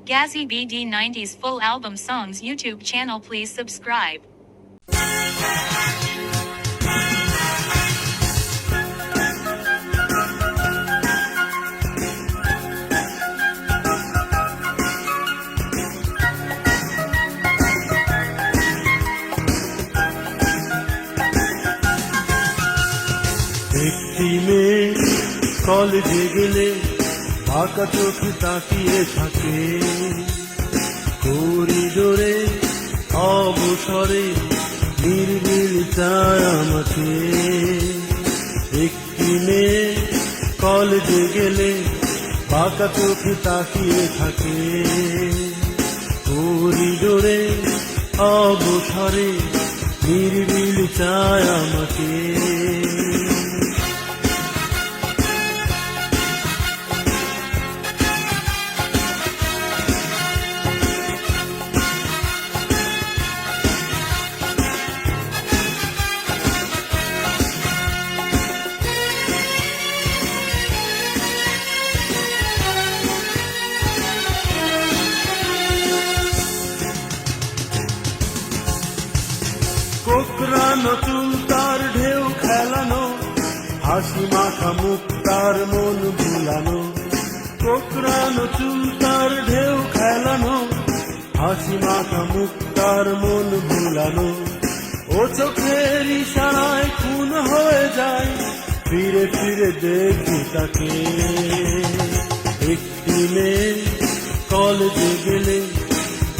Gazzy BD 90s full album songs YouTube channel, please subscribe. একটি মেয়ে কলেজে গেলে আঁকা চোখে তাকিয়ে থাকে, করিডোরে অবসরে নির্বিল চায় আমাকে। একটি মেয়ে কলেজে গেলে আঁকা চোখে তাকিয়ে থাকে, করিডোরে অবসরে নির্বিল চায় আমাকে। কোকড়ানো চুল তার ঢেউ খেলানো, হাসি মাখা মুখ তার মন ভুলানো। কোকড়ানো চুল তার ঢেউ খেলানো, হাসি মাখা মুখ তার মন ভুলানো। ও চোখের ইশারায় খুন হয়ে যায়, ফিরে ফিরে দেখি তাকে। একটি মেয়ে কলেজে গেলে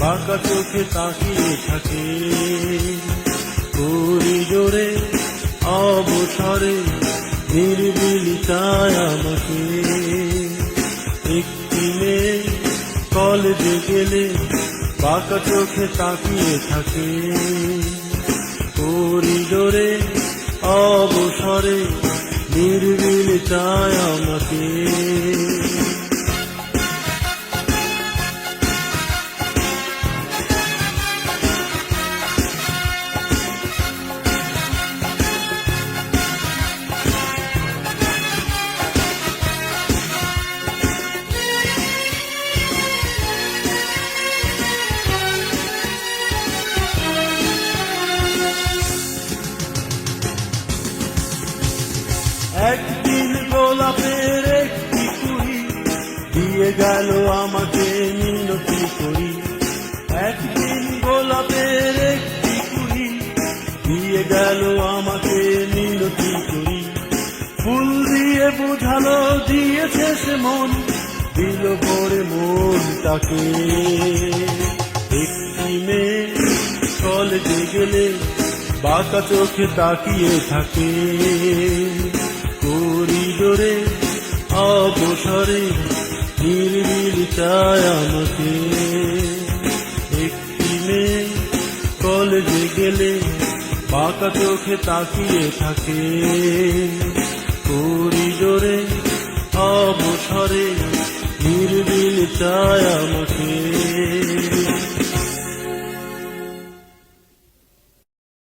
বাঁকা চোখে তাকিয়ে থাকে, করিডোরে অবসরে নির্বিল চায় আমাকে। একটি মেয়ে কলেজে গেলে বাঁকা চোখে তাকিয়ে থাকে, করিডোরে অবসরে নির্বিল চায় আমাকে। একদিন গোলাপের একটি কুড়ি দিয়ে গেল আমাকে মিনতি করি। একদিন গোলাপের একটি কুড়ি দিয়ে গেল আমাকে মিনতি করি। ফুল দিয়ে বোঝালো দিয়েছে সে মন, দিল ভরে মন তাকে। একটি মেয়ে কলেজে গেলে বাঁকা চোখে তাকিয়ে থাকে, করিডোরে অবসরে নির্বিল চায় আমাকে। একটি মেয়ে কলেজে গেলে বাঁকা চোখে তাকিয়ে থাকে, করিডোরে অবসরে নির্বিল চায় আমাকে।